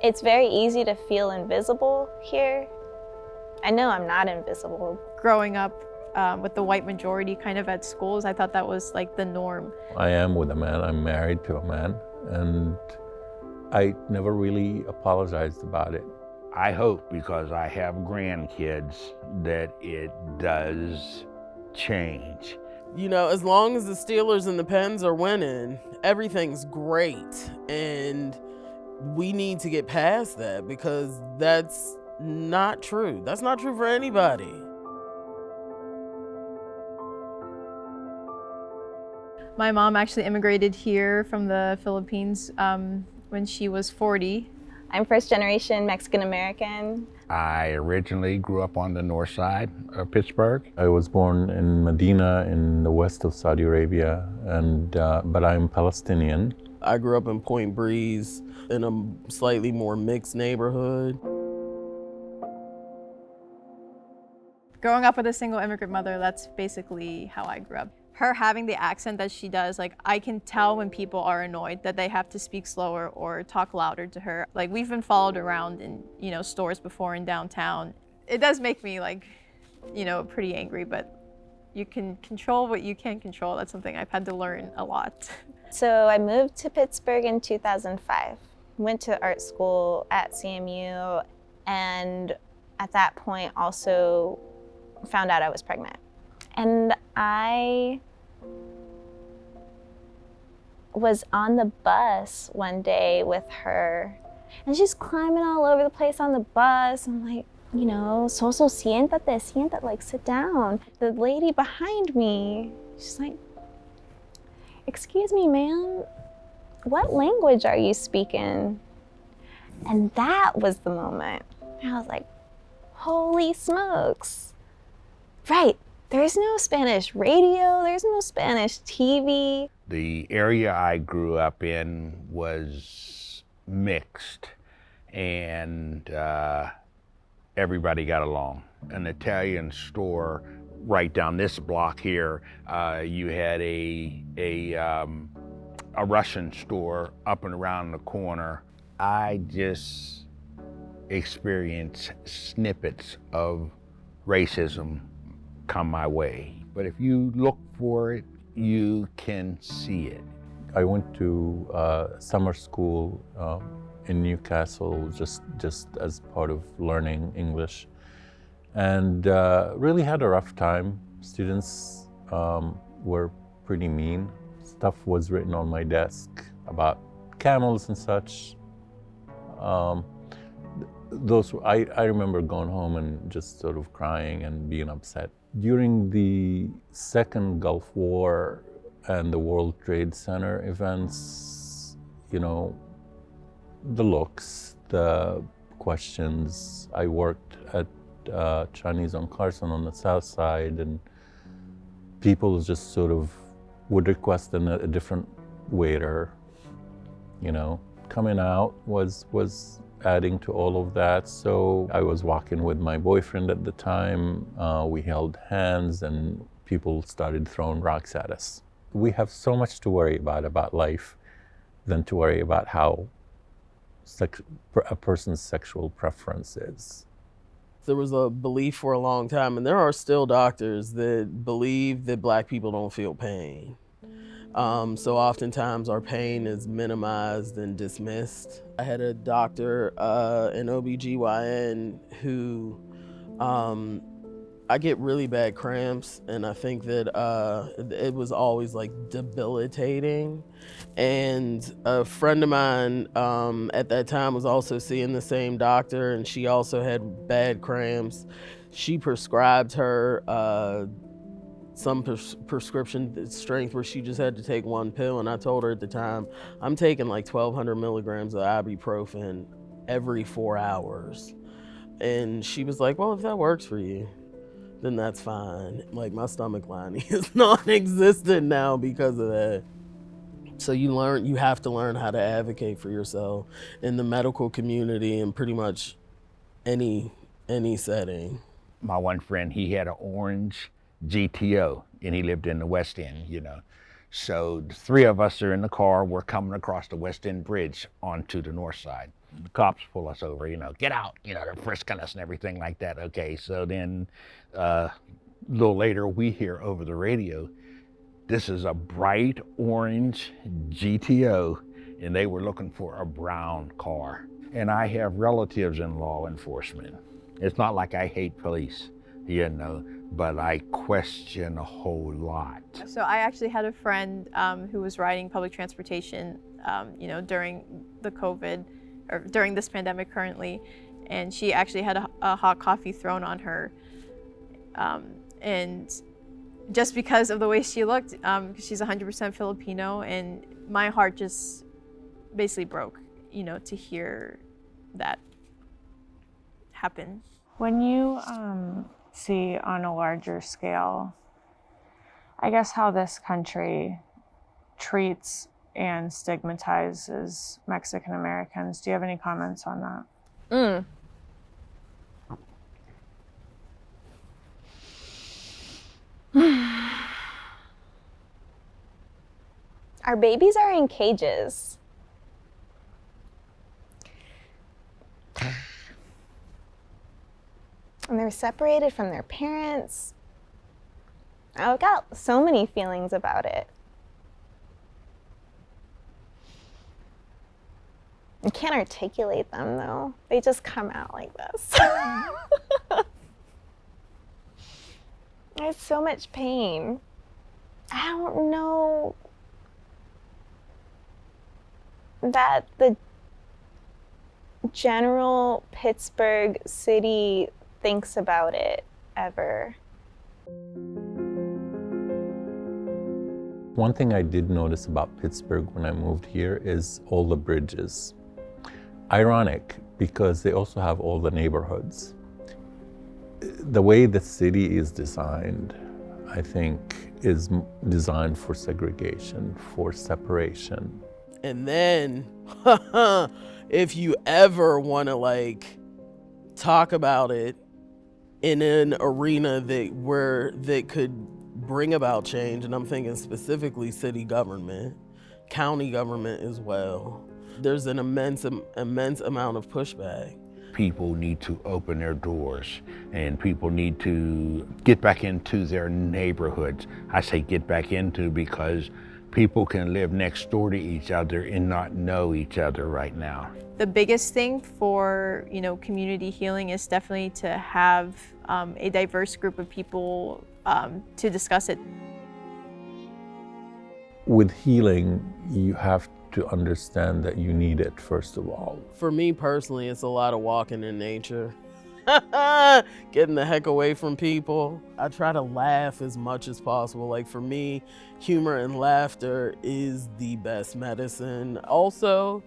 It's very easy to feel invisible here. I know I'm not invisible. Growing up with the white majority kind of at schools, I thought that was like the norm. I am with a man, I'm married to a man, and I never really apologized about it. I hope, because I have grandkids, that it does change. You know, as long as the Steelers and the Pens are winning, everything's great. And we need to get past that, because that's not true. That's not true for anybody. My mom actually immigrated here from the Philippines when she was 40. I'm first generation Mexican American. I originally grew up on the north side of Pittsburgh. I was born in Medina in the west of Saudi Arabia, and but I'm Palestinian. I grew up in Point Breeze in a slightly more mixed neighborhood. Growing up with a single immigrant mother, that's basically how I grew up. Her having the accent that she does, like, I can tell when people are annoyed that they have to speak slower or talk louder to her. Like, we've been followed around in, you know, stores before in downtown. It does make me, like, you know, pretty angry, but you can control what you can't control. That's something I've had to learn a lot. So I moved to Pittsburgh in 2005. Went to art school at CMU, and at that point also found out I was pregnant. And I was on the bus one day with her, and she's climbing all over the place on the bus. I'm like, you know, so siéntate, like sit down. The lady behind me, she's like, excuse me, ma'am, what language are you speaking? And that was the moment. I was like, holy smokes. Right. There's no Spanish radio, there's no Spanish TV. The area I grew up in was mixed, and everybody got along. An Italian store right down this block here, you had a Russian store up and around the corner. I just experienced snippets of racism come my way. But if you look for it, you can see it. I went to summer school in Newcastle just as part of learning English, and really had a rough time. Students were pretty mean. Stuff was written on my desk about camels and such. I remember going home and just sort of crying and being upset. During the second Gulf War and the World Trade Center events, you know, the looks, the questions. I worked at Chinese on Carson on the south side, and people just sort of would request a different waiter, you know. Coming out was adding to all of that. So I was walking with my boyfriend at the time. We held hands and people started throwing rocks at us. We have so much to worry about life than to worry about how a person's sexual preference is. There was a belief for a long time, and there are still doctors that believe that Black people don't feel pain. So oftentimes our pain is minimized and dismissed. I had a doctor, an OBGYN, who I get really bad cramps, and I think that it was always like debilitating. And a friend of mine at that time was also seeing the same doctor, and she also had bad cramps. She prescribed her some prescription strength where she just had to take one pill, and I told her at the time, I'm taking like 1,200 milligrams of ibuprofen every 4 hours. And she was like, well, if that works for you, then that's fine. Like, my stomach lining is non-existent now because of that. So you have to learn how to advocate for yourself in the medical community and pretty much any setting. My one friend, he had an orange GTO, and he lived in the West End, you know. So the three of us are in the car, we're coming across the West End Bridge onto the north side. The cops pull us over, get out, they're frisking us and everything like that. Okay, so then a little later we hear over the radio, this is a bright orange GTO, and they were looking for a brown car. And I have relatives in law enforcement. It's not like I hate police, but I question a whole lot. So I actually had a friend who was riding public transportation, during the COVID, or during this pandemic currently, and she actually had a hot coffee thrown on her. And just because of the way she looked, she's 100% Filipino, and my heart just basically broke, to hear that happen. When you see on a larger scale, I guess, how this country treats and stigmatizes Mexican Americans, do you have any comments on that? Our babies are in cages. And they're separated from their parents. I've got so many feelings about it. I can't articulate them though. They just come out like this. There's so much pain. I don't know that the general Pittsburgh city thinks about it ever. One thing I did notice about Pittsburgh when I moved here is all the bridges. Ironic, because they also have all the neighborhoods. The way the city is designed, I think, is designed for segregation, for separation. And then, if you ever want to talk about it in an arena that could bring about change, and I'm thinking specifically city government, county government as well, there's an immense amount of pushback. People need to open their doors, and people need to get back into their neighborhoods. I say get back into because people can live next door to each other and not know each other right now. The biggest thing for community healing is definitely to have a diverse group of people to discuss it. With healing, you have to understand that you need it, first of all. For me personally, it's a lot of walking in nature. Getting the heck away from people. I try to laugh as much as possible. For me, humor and laughter is the best medicine. Also,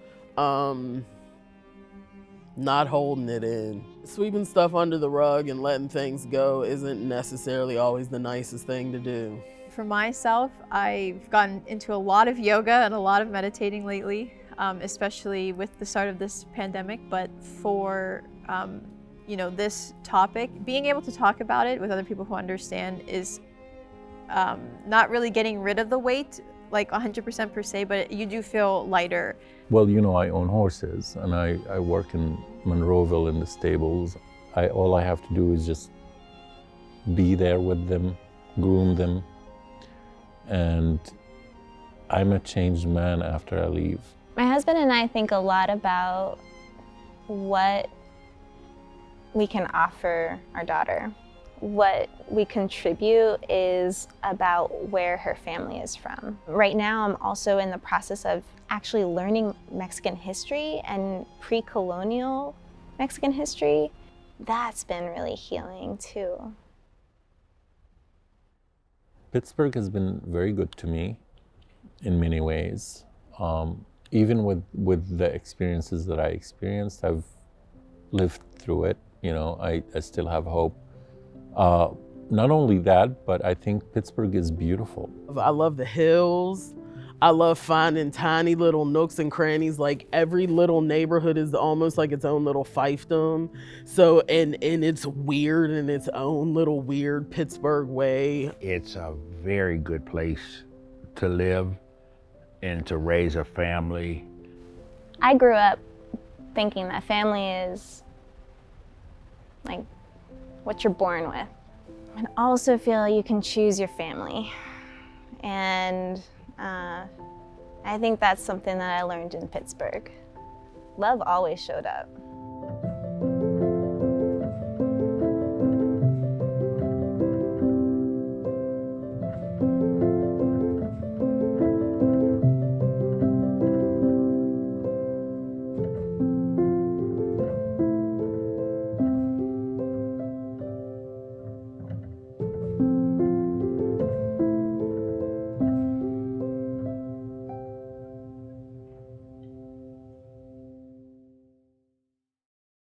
not holding it in. Sweeping stuff under the rug and letting things go isn't necessarily always the nicest thing to do. For myself, I've gotten into a lot of yoga and a lot of meditating lately, especially with the start of this pandemic. But for this topic, being able to talk about it with other people who understand is not really getting rid of the weight, 100% per se, but you do feel lighter. Well, I own horses, and I work in Monroeville in the stables. All I have to do is just be there with them, groom them, and I'm a changed man after I leave. My husband and I think a lot about what we can offer our daughter. What we contribute is about where her family is from. Right now, I'm also in the process of actually learning Mexican history and pre-colonial Mexican history. That's been really healing too. Pittsburgh has been very good to me in many ways. Even with the experiences that I experienced, I've lived through it. I still have hope. Not only that, but I think Pittsburgh is beautiful. I love the hills. I love finding tiny little nooks and crannies. Every little neighborhood is almost like its own little fiefdom. So, and it's weird in its own little weird Pittsburgh way. It's a very good place to live and to raise a family. I grew up thinking that family is like what you're born with. And also feel you can choose your family. And I think that's something that I learned in Pittsburgh. Love always showed up.